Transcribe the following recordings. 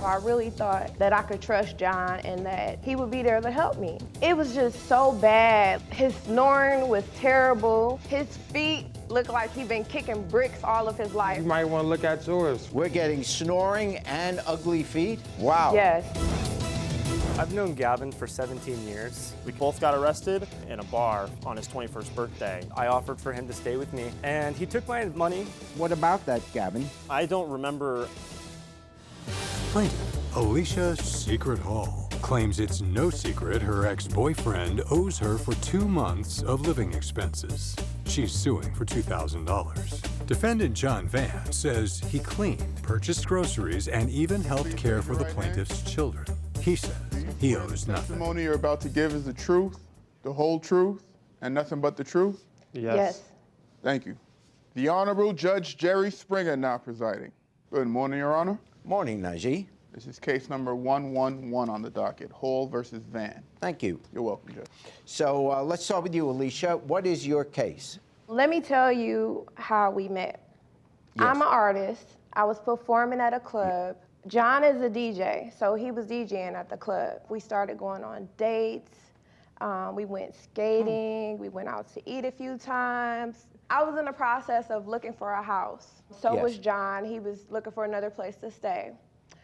I really thought that I could trust John and that he would be there to help me. It was just so bad. His snoring was terrible. His feet looked like he'd been kicking bricks all of his life. You might want to look at yours. We're getting snoring and ugly feet? Wow. Yes. I've known Gavin for 17 years. We both got arrested in a bar on his 21st birthday. I offered for him to stay with me, and he took my money. What about that, Gavin? I don't remember. Plaintiff Alicia Sekret Hall claims it's no secret her ex-boyfriend owes her for 2 months of living expenses. She's suing for $2,000. Defendant John Van says he cleaned, purchased groceries, and even helped care for the plaintiff's children. He says he owes nothing. The testimony you're about to give is the truth, the whole truth, and nothing but the truth? Yes. Thank you. The Honorable Judge Jerry Springer now presiding. Good morning, Your Honor. Morning, Najee. This is case number 111 on the docket, Hall versus Van. Thank you. You're welcome, Judge. So let's start with you, Alicia. What is your case? Let me tell you how we met. Yes. I'm an artist. I was performing at a club. John is a DJ, so he was DJing at the club. We started going on dates. We went skating. We went out to eat a few times. I was in the process of looking for a house. So Yes. was John. He was looking for another place to stay.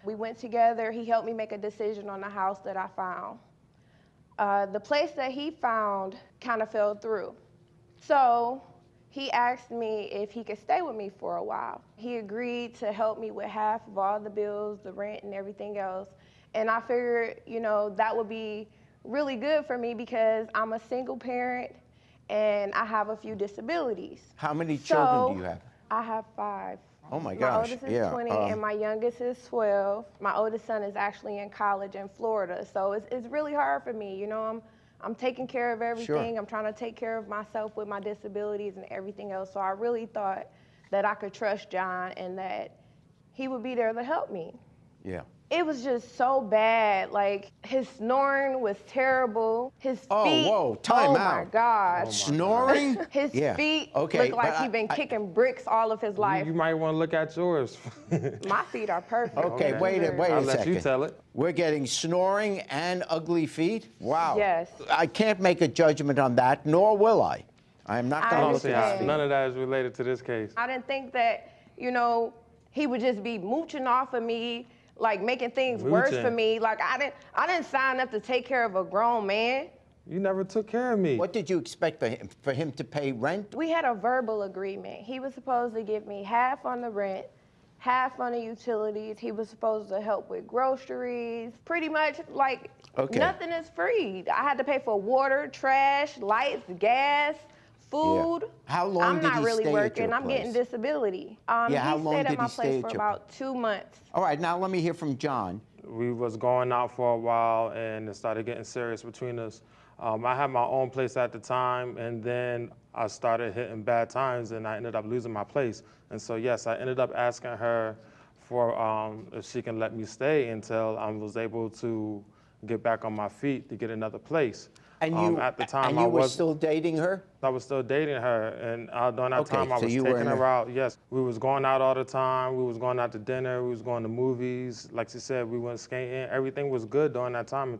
We went together. He helped me make a decision on the house that I found. The place that he found kind of fell through. So he asked me if he could stay with me for a while. He agreed to help me with half of all the bills, the rent, and everything else. And I figured, you know, that would be really good for me because I'm a single parent and I have a few disabilities. How many children do you have? I have 5. Oh my My gosh. oldest is 20 and my youngest is 12. My oldest son is actually in college in Florida. So it's really hard for me. You know, I'm taking care of everything. Sure. I'm trying to take care of myself with my disabilities and everything else. So I really thought that I could trust John and that he would be there to help me. Yeah. It was just so bad. Like, his snoring was terrible. His feet. Whoa, time oh out. my God. Snoring? His Yeah. feet Okay, looked like but he'd been kicking bricks all of his life. You might want to look at yours. My feet are perfect. Okay, wait a I'll second. let you tell it. We're getting snoring and ugly feet? Wow. Yes. I can't make a judgment on that, nor will I. I'm not I going to look Honestly, at his understand. feet. none of that is related to this case. I didn't think that, you know, he would just be mooching off of me, like making things worse for Mooching. me. Like I didn't sign up to take care of a grown man. You never took care of me. What did you expect for him to pay rent? We had a verbal agreement. He was supposed to give me half on the rent, half on the utilities. He was supposed to help with groceries. Pretty much like nothing is free. I had to pay for water, trash, lights, gas, food. Yeah. How long I'm did not he really stay at working. your I'm getting place? disability. Yeah, how he long stayed did at my he stay place at for your about 2 months. All right, now let me hear from John. We was going out for a while and it started getting serious between us. I had my own place at the time and then I started hitting bad times and I ended up losing my place. And so yes, I ended up asking her for if she can let me stay until I was able to get back on my feet to get another place. And you, at the time, and you were still dating her? I was still dating her, and during that Okay, time, I so was you were taking in her out. Yes, we was going out all the time. We was going out to dinner. We was going to movies. Like she said, we went skating. Everything was good during that time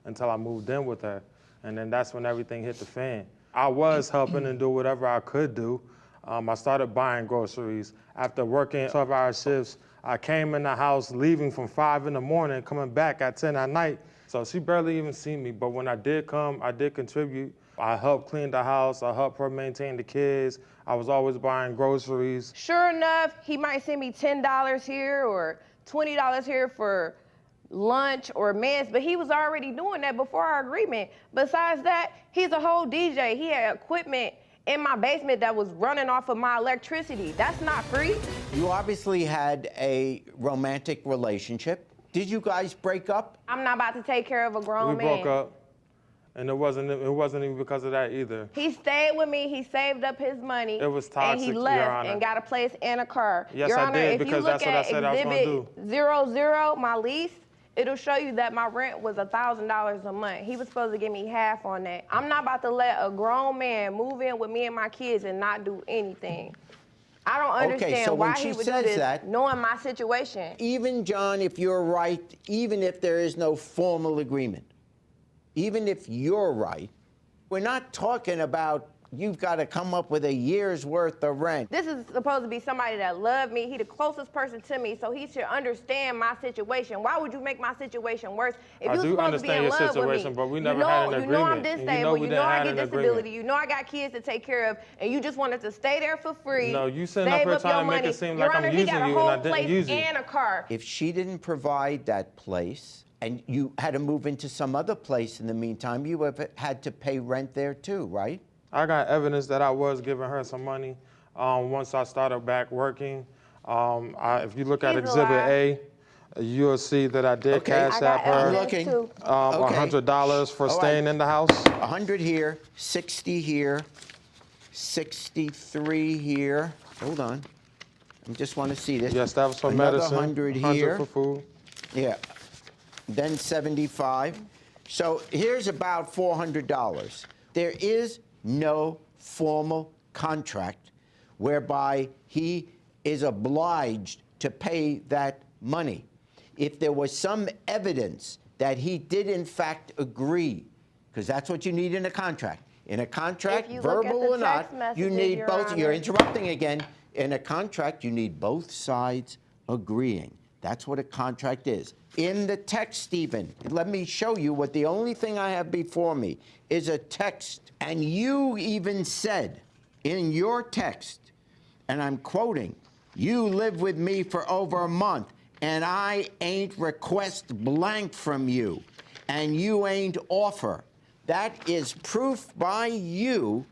until I moved in with her, and then that's when everything hit the fan. I was helping and do whatever I could do. I started buying groceries. After working 12-hour shifts, I came in the house, leaving from 5 in the morning, coming back at 10 at night. So she barely even seen me, but when I did come, I did contribute. I helped clean the house, I helped her maintain the kids. I was always buying groceries. Sure enough, he might send me $10 here or $20 here for lunch or mess, but he was already doing that before our agreement. Besides that, he's a whole DJ. He had equipment in my basement that was running off of my electricity. That's not free. You obviously had a romantic relationship. Did you guys break up? I'm not about to take care of a grown We man. broke up, and it wasn't even because of that either. He stayed with me. He saved up his money. It was toxic, and he Your left Honor. and got a place and a car. Yes, Your I Honor, did, if because you look that's what I at said I was gonna Exhibit 00, my lease, it'll show you that my rent was $1,000 a month. He was supposed to give me half on that. I'm not about to let a grown man move in with me and my kids and not do anything. I don't understand so when why she he would do says this, that- knowing my situation. Even, John, if you're right, even if there is no formal agreement, even if you're right, we're not talking about you've got to come up with a year's worth of rent. This is supposed to be somebody that loved me. He the closest person to me, so he should understand my situation. Why would you make my situation worse if I you do supposed to be understand in your love with situation, me? but we never had an You know I'm agreement, and you know disabled. we You know didn't I have get an disability. agreement. You know I got kids to take care of, and you just wanted to stay there for free. No, you sitting up save here up trying your to make money. it seem Your like I'm Honor, he using got a you, whole and I didn't place use you. and a car. If she didn't provide that place and you had to move into some other place in the meantime, you would have had to pay rent there too, right? I got evidence that I was giving her some money once I started back working. If you look at He's a Exhibit liar. A, you'll see that I did Okay. cash I app got her I'm evidence looking. too. Okay. $100 for All right. staying in the house. 100 here, 60 here, 63 here. Hold on. I just want to see this. Yes, that was for Another medicine. 100 100 here. for food. Yeah. Then 75. So here's about $400. There is no formal contract whereby he is obliged to pay that money. If there was some evidence that he did in fact agree, because that's what you need in a contract. In a contract, If you look at verbal the or not, text messages, you need Your both. You're Honor. interrupting again. In a contract, you need both sides agreeing. That's what a contract is. In the text, Stephen, let me show you what the only thing I have before me is a text. And you even said in your text, and I'm quoting, "You live with me for over a month, and I ain't request blank from you, and you ain't offer." That is proof by you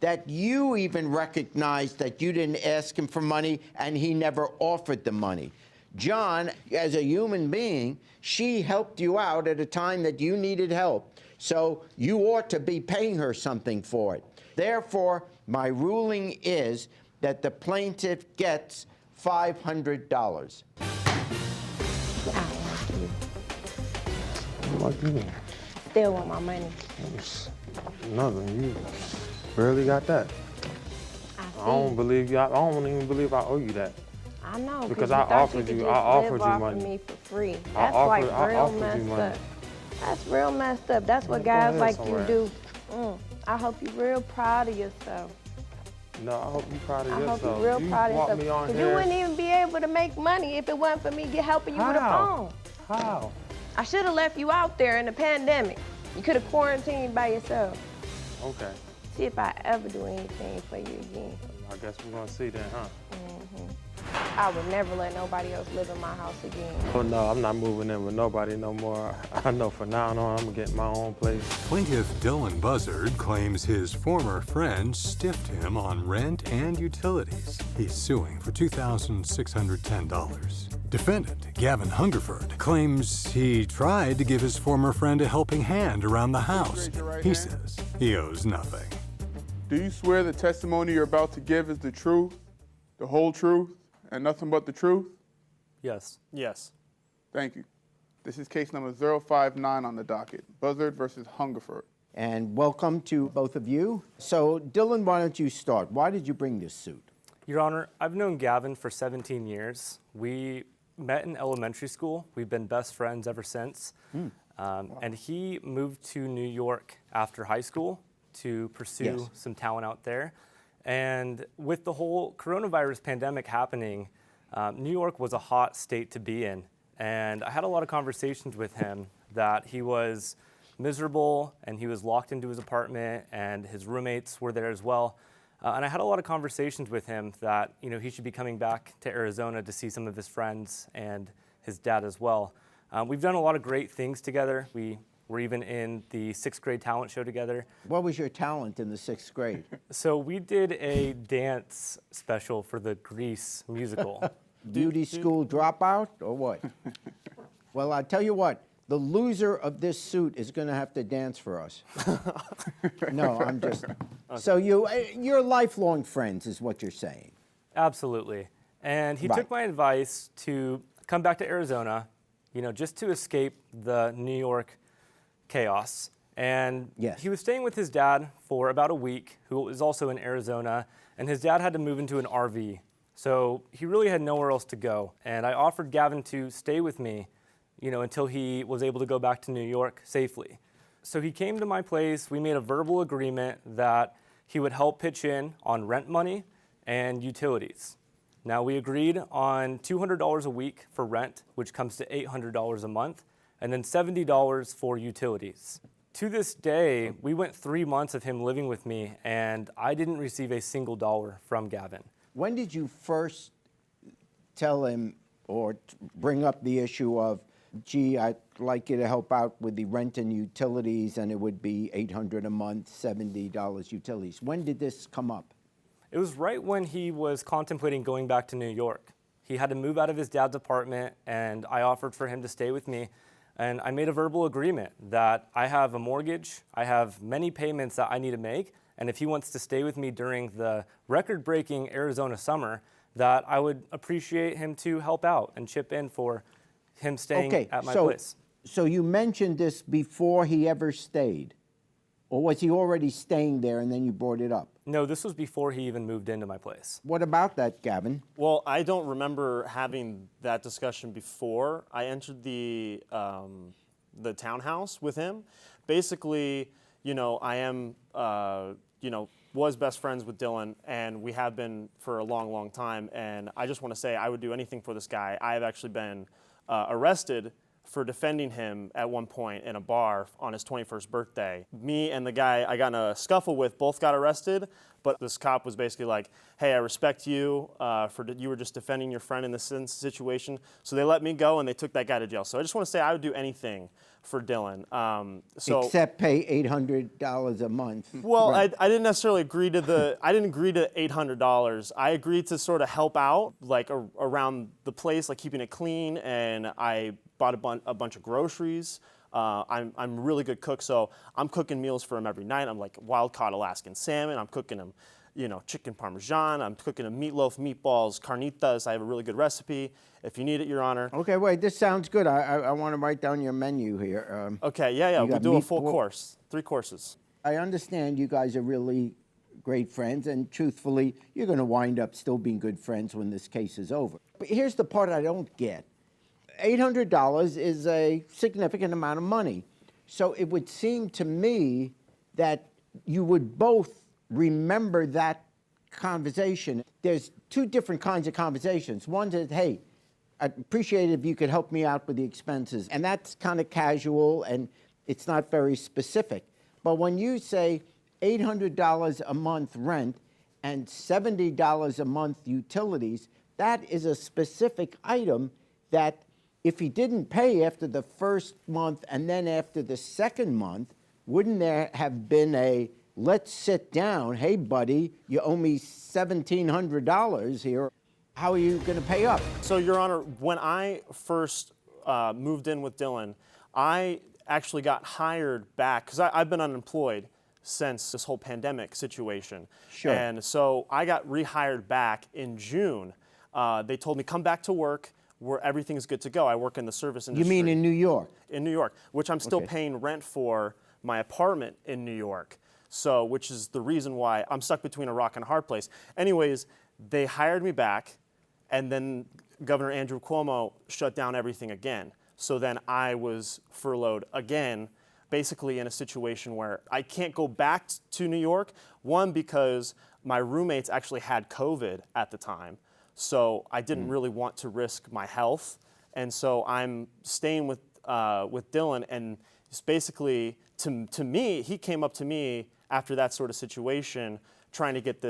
that you even recognized that you didn't ask him for money and he never offered the money. John, as a human being, she helped you out at a time that you needed help. So you ought to be paying her something for it. Therefore, my ruling is that the plaintiff gets $500. What you mean? Still want my money. Nothing. You barely got that. I don't believe you. I don't even believe I owe you that. I know, Because you I thought offered could you- just I offered live you off money. of me for free. I That's like real offered you messed money. up. That's real messed up. That's what Go guys ahead like somewhere. you do. I hope you're real proud of yourself. No, I hope you're proud of I yourself. hope you're real you proud of walked yourself. me on 'Cause here. you wouldn't even be able to make money if it wasn't for me helping you with a phone. How? I should have left you out there in the pandemic. You could have quarantined by yourself. Okay. See if I ever do anything for you again. I guess we're gonna see then, huh? I would never let nobody else live in my house again. Oh no, I'm not moving in with nobody no more. I know from now on I'm gonna get my own place. Plaintiff Dylan Buzzard claims his former friend stiffed him on rent and utilities. He's suing for $2,610. Defendant Gavin Hungerford claims he tried to give his former friend a helping hand around the house. He says he owes nothing. Do you swear the testimony you're about to give is the truth, the whole truth, and nothing but the truth? Yes. Yes. Thank you. This is case number 059 on the docket, Buzzard versus Hungerford. And welcome to both of you. So, Dylan, why don't you start? Why did you bring this suit? Your Honor, I've known Gavin for 17 years. We met in elementary school. We've been best friends ever since. And he moved to New York after high school to pursue Yes. some talent out there. And with the whole coronavirus pandemic happening, New York was a hot state to be in. And I had a lot of conversations with him that he was miserable and he was locked into his apartment and his roommates were there as well. And I had a lot of conversations with him that he should be coming back to Arizona to see some of his friends and his dad as well. We've done a lot of great things together. We were even in the 6th grade talent show together. What was your talent in the 6th grade? So we did a dance special for the Grease musical. Beauty school dropout or what? Well, I tell you what, the loser of this suit is going to have to dance for us. No, I'm just. So you're lifelong friends, is what you're saying. Absolutely. And he Right. took my advice to come back to Arizona, just to escape the New York chaos. And Yes. he was staying with his dad for about a week, who was also in Arizona, and his dad had to move into an RV So he really had nowhere else to go. And I offered Gavin to stay with me, until he was able to go back to New York safely. So he came to my place. We made a verbal agreement that he would help pitch in on rent money and utilities. Now, we agreed on $200 a week for rent, which comes to $800 a month, and then $70 for utilities. To this day, we went 3 months of him living with me, and I didn't receive a single dollar from Gavin. When did you first tell him or bring up the issue of, gee, I'd like you to help out with the rent and utilities, and it would be $800 a month, $70 utilities? When did this come up? It was right when he was contemplating going back to New York. He had to move out of his dad's apartment, and I offered for him to stay with me. And I made a verbal agreement that I have a mortgage, I have many payments that I need to make, and if he wants to stay with me during the record-breaking Arizona summer, that I would appreciate him to help out and chip in for him staying at my place. So you mentioned this before he ever stayed, or was he already staying there and then you brought it up? No, this was before he even moved into my place. What about that, Gavin? Well, I don't remember having that discussion before I entered the townhouse with him. Basically, I am, was best friends with Dylan, and we have been for a long, long time. And I just want to say I would do anything for this guy. I have actually been arrested for defending him at one point in a bar on his 21st birthday. Me and the guy I got in a scuffle with both got arrested, but this cop was basically like, hey, I respect you, you were just defending your friend in this situation. So they let me go and they took that guy to jail. So I just want to say I would do anything for Dylan. Except pay $800 a month. Well, Right. I didn't necessarily agree to I didn't agree to $800. I agreed to sort of help out, like around the place, like keeping it clean, and I bought a bunch of groceries. I'm a really good cook, so I'm cooking meals for him every night. I'm like wild-caught Alaskan salmon. I'm cooking him, chicken parmesan. I'm cooking him meatloaf, meatballs, carnitas. I have a really good recipe. If you need it, Your Honor. Okay, wait, this sounds good. I want to write down your menu here. Okay, yeah, you we'll got do a full course, 3 courses. I understand you guys are really great friends, and truthfully, you're going to wind up still being good friends when this case is over. But here's the part I don't get. $800 is a significant amount of money. So it would seem to me that you would both remember that conversation. There's 2 different kinds of conversations. One is, hey, I'd appreciate it if you could help me out with the expenses. And that's kind of casual and it's not very specific. But when you say $800 a month rent and $70 a month utilities, that is a specific item that if he didn't pay after the first month and then after the second month, wouldn't there have been a, let's sit down, hey buddy, you owe me $1,700 here, how are you gonna pay up? So, Your Honor, when I first moved in with Dylan, I actually got hired back, because I've been unemployed since this whole pandemic situation. Sure. And so I got rehired back in June. They told me, come back to work, where everything's good to go. I work in the service industry. You mean in New York? In New York, which I'm still Okay. paying rent for my apartment in New York. So, which is the reason why I'm stuck between a rock and a hard place. Anyways, they hired me back, and then Governor Andrew Cuomo shut down everything again. So then I was furloughed again, basically in a situation where I can't go back to New York. One, because my roommates actually had COVID at the time. So I didn't really want to risk my health, and so I'm staying with Dylan. And it's basically to me, he came up to me after that sort of situation, trying to get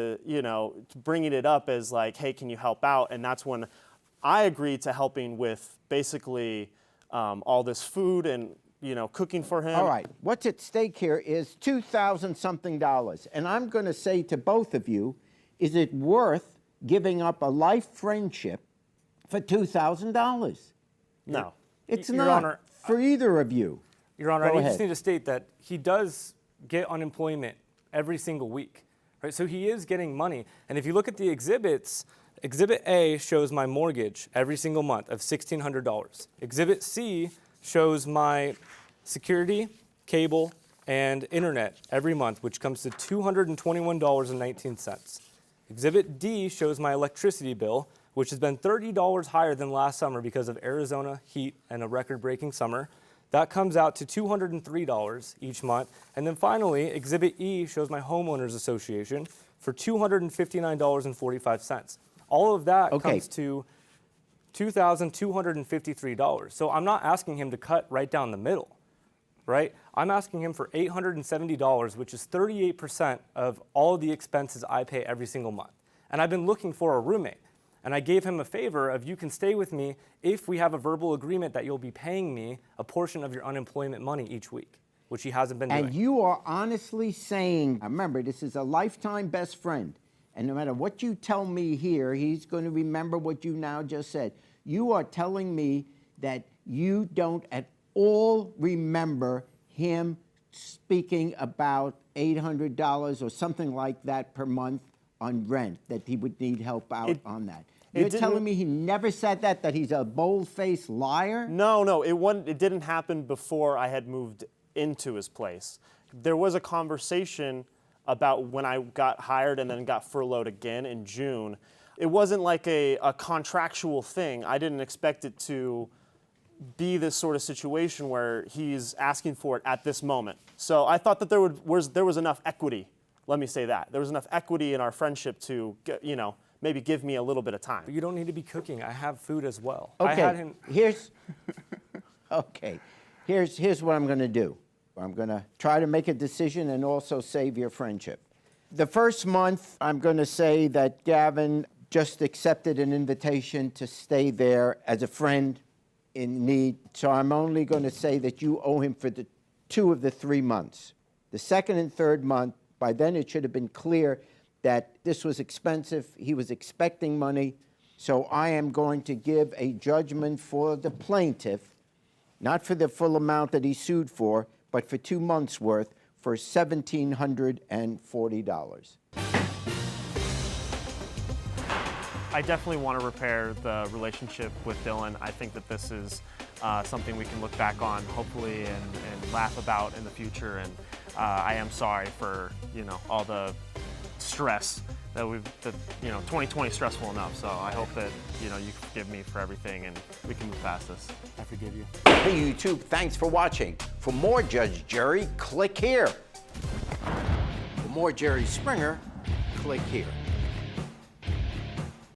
bringing it up as like, hey, can you help out? And that's when I agreed to helping with basically all this food and cooking for him. All right, what's at stake here is $2,000-something, and I'm going to say to both of you, is it worth giving up a life friendship for $2,000? No. It's Your not Honor, for either of you. Your Honor, Go I just ahead. need to state that he does get unemployment every single week, right? So he is getting money. And if you look at the exhibits, Exhibit A shows my mortgage every single month of $1,600. Exhibit C shows my security, cable, and internet every month, which comes to $221.19. Exhibit D shows my electricity bill, which has been $30 higher than last summer because of Arizona heat and a record-breaking summer. That comes out to $203 each month. And then finally, Exhibit E shows my homeowners association for $259.45. All of that comes to $2,253. So I'm not asking him to cut right down the middle, right? I'm asking him for $870, which is 38% of all of the expenses I pay every single month. And I've been looking for a roommate. And I gave him a favor of, you can stay with me if we have a verbal agreement that you'll be paying me a portion of your unemployment money each week, which he hasn't been doing. And you are honestly saying, remember, this is a lifetime best friend. And no matter what you tell me here, he's going to remember what you now just said. You are telling me that you don't at all remember him speaking about $800 or something like that per month on rent, that he would need help out on that. You're telling me he never said that he's a bold-faced liar? No, it didn't happen before I had moved into his place. There was a conversation about when I got hired and then got furloughed again in June. It wasn't like a contractual thing. I didn't expect it to be this sort of situation where he's asking for it at this moment. So I thought that there was enough equity. Let me say that. There was enough equity in our friendship to, maybe give me a little bit of time. But you don't need to be cooking. I have food as well. Okay, I had him. here's what I'm going to do. I'm going to try to make a decision and also save your friendship. The first month, I'm going to say that Gavin just accepted an invitation to stay there as a friend in need. So I'm only going to say that you owe him for the 2 of the 3 months. The second and third month, by then it should have been clear that this was expensive. He was expecting money. So I am going to give a judgment for the plaintiff, not for the full amount that he sued for, but for 2 months' worth, for $1,740. I definitely want to repair the relationship with Dylan. I think that this is something we can look back on, hopefully, and laugh about in the future. And I am sorry for all the stress that 2020 stressful enough. So I hope that you forgive me for everything and we can move past this. I forgive you. Hey YouTube, thanks for watching. For more Judge Jerry, click here. For more Jerry Springer, click here.